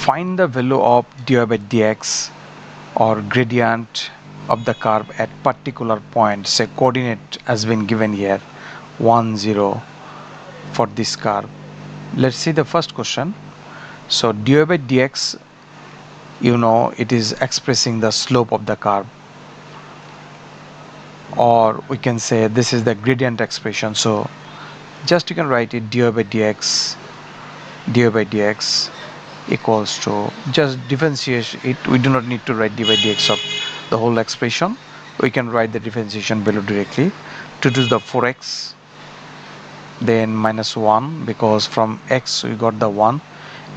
Find the value of dy by dx or gradient of the curve at particular point. Say coordinate has been given here 1 0 for this curve. Let's see the first question. So dy by dx, it is expressing the slope of the curve, or we can say this is the gradient expression. So just you can write it dy by dx equals to, just differentiate it. We do not need to write dy by dx of the whole expression. We can write the differentiation below directly. 2 to the 4x, then minus 1, because from x we got the 1,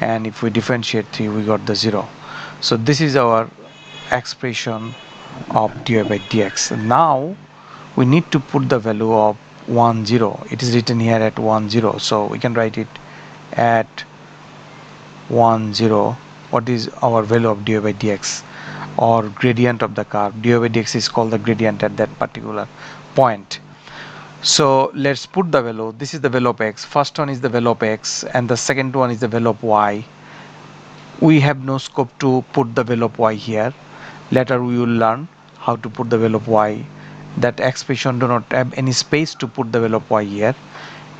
and if we differentiate 3 we got the 0. So this is our expression of dy by dx. Now we need to put the value of 1 0. It is written here at 1 0, so we can write it at 1 0. What is our value of dy by dx or gradient of the curve? Dy by dx is called the gradient at that particular point. So let's put the value. This is the value of x. First one is the value of x, and the second one is the value of y. We have no scope to put the value of y here. Later we will learn how to put the value of y. That expression do not have any space to put the value of y here.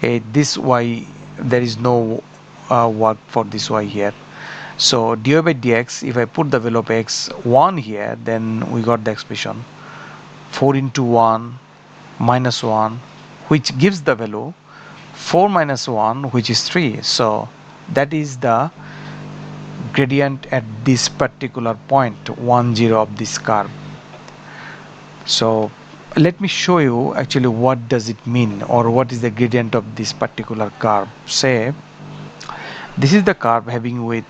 This y, there is no work for this y here. So dy by dx, if I put the value of x 1 here, then we got the expression 4 into 1 minus 1, which gives the value 4 minus 1, which is 3. So that is the gradient at this particular point 1 0 of this curve. So let me show you actually what does it mean, or what is the gradient of this particular curve. Say this is the curve having with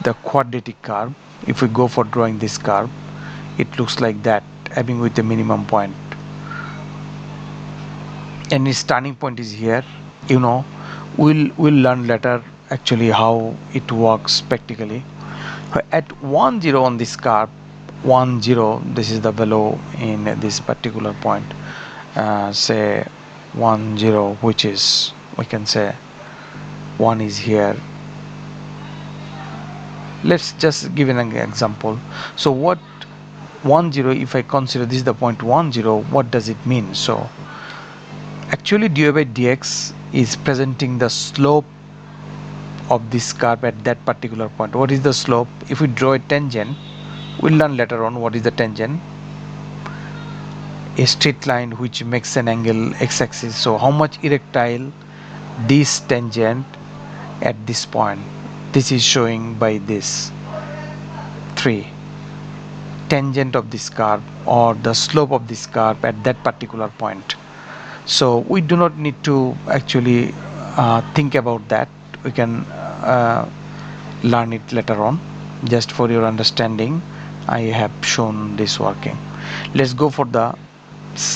the quadratic curve. If we go for drawing this curve, it looks like that, having with the minimum point, and its turning point is here. We'll learn later actually how it works practically. At 1 0 on this curve, 1 0, this is the value in this particular point. Say 1 0, which is, we can say 1 is here. Let's just give an example. So what 1 0, if I consider this is the point 1 0, what does it mean? So actually dy by dx is presenting the slope of this curve at that particular point. What is the slope? If we draw a tangent, we'll learn later on what is the tangent. A straight line which makes an angle x-axis. So how much erectile this tangent at this point? This is showing by this 3. Tangent of this curve, or the slope of this curve at that particular point. So we do not need to actually think about that. We can learn it later on. Just for your understanding, I have shown this working. Let's go for the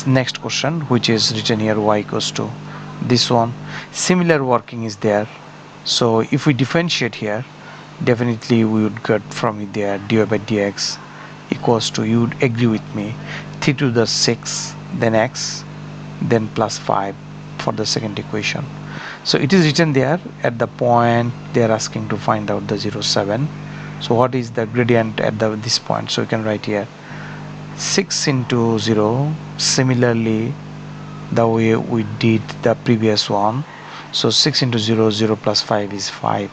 next question, which is written here y equals to this one. Similar working is there. So if we differentiate here, definitely we would get from it there dy by dx equals to, you would agree with me, 3 to the 6, then x, then plus 5 for the second equation. So it is written there at the point they are asking to find out the 0 7. So what is the gradient at this point? So you can write here 6 into 0, similarly the way we did the previous one. So 6 into 0, 0 plus 5 is 5.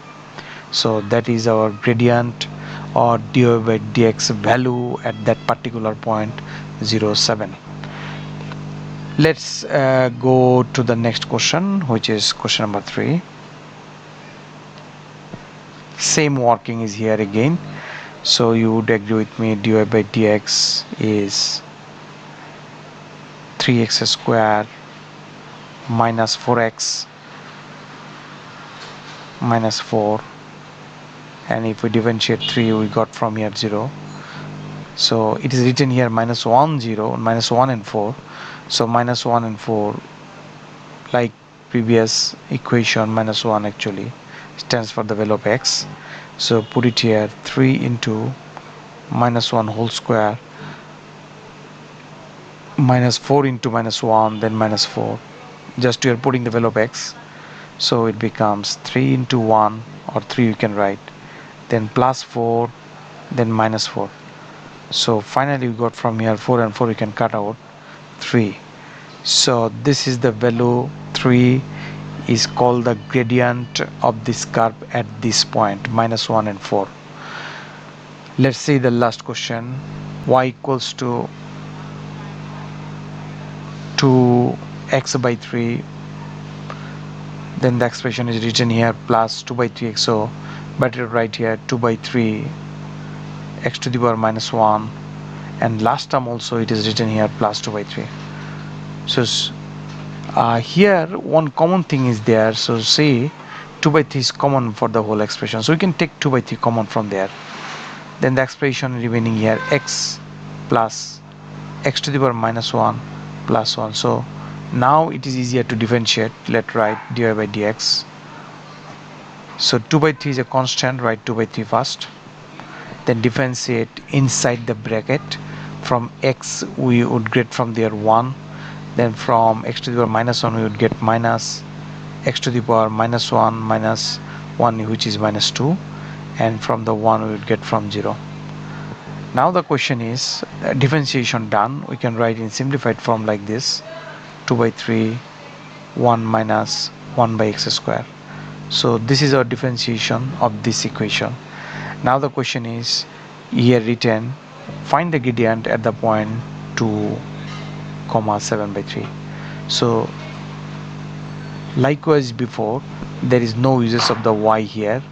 So that is our gradient or dy by dx value at that particular point 0 7. Let's go to the next question, which is question number 3. Same working is here again. So you would agree with me, dy by dx is 3x square minus 4x minus 4, and if we differentiate 3 we got from here 0. So it is written here minus 1 0, minus 1 and 4. So minus 1 and 4, like previous equation, minus 1 actually stands for the value of x. So put it here, 3 into minus 1 whole square minus 4 into minus 1, then minus 4. Just you are putting the value of x. So it becomes 3 into 1, or 3 you can write, then plus 4, then minus 4. So finally we got from here 4 and 4 we can cut out 3. So this is the value 3 is called the gradient of this curve at this point, minus 1 and 4. Let's see the last question. Y equals to 2x by 3, then the expression is written here plus 2 by 3x, so better write here 2 by 3 x to the power minus 1, and last term also it is written here plus 2 by 3. So here one common thing is there, so say 2 by 3 is common for the whole expression, so we can take 2 by 3 common from there. Then the expression remaining here x plus x to the power minus 1 plus 1. So now it is easier to differentiate. Let's write dy by dx. So 2 by 3 is a constant, write 2 by 3 first, then differentiate inside the bracket. From x we would get from there 1, then from x to the power minus 1 we would get minus x to the power minus 1 minus 1, which is minus 2, and from the 1 we would get from 0. Now the question is differentiation done. We can write in simplified form like this: 2 by 3 1 minus 1 by x square. So this is our differentiation of this equation. Now the question is here written, find the gradient at the point 2 comma 7 by 3. So likewise before, there is no uses of the y here,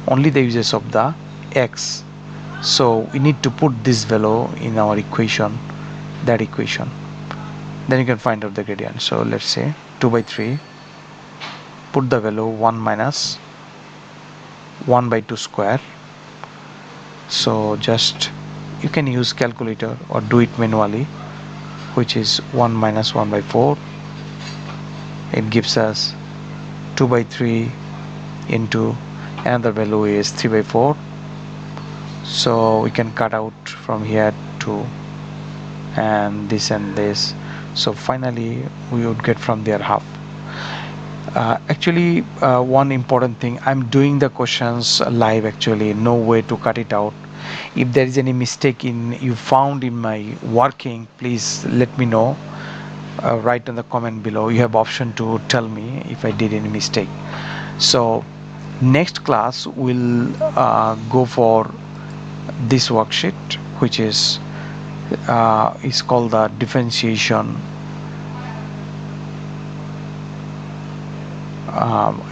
only the uses of the x. So we need to put this value in our equation, that equation, then you can find out the gradient. So let's say 2 by 3, put the value 1 minus 1 by 2 square. So just you can use calculator or do it manually, which is 1 minus 1 by 4. It gives us 2 by 3 into another value is 3 by 4. So we can cut out from here 2 and this, so finally we would get from there half. Actually one important thing, I'm doing the questions live, actually no way to cut it out. If there is any mistake in you found in my working, please let me know, write in the comment below. You have option to tell me if I did any mistake. So next class we'll go for this worksheet, which is called the differentiation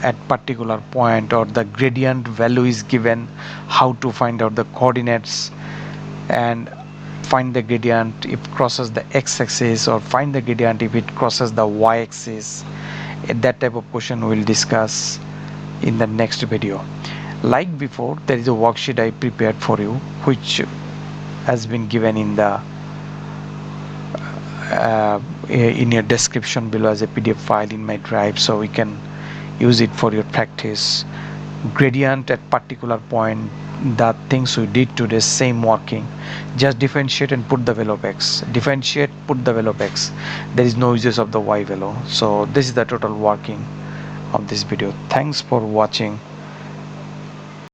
at particular point, or the gradient value is given, how to find out the coordinates and find the gradient if crosses the x-axis, or find the gradient if it crosses the y-axis. That type of question we'll discuss in the next video. Like before, there is a worksheet I prepared for you, which has been given in the in your description below as a PDF file in my drive, so we can use it for your practice. Gradient at particular point, the things we did today, same working, just differentiate and put the value of x, differentiate, put the value of x, there is no uses of the y value. So this is the total working of this video. Thanks for watching.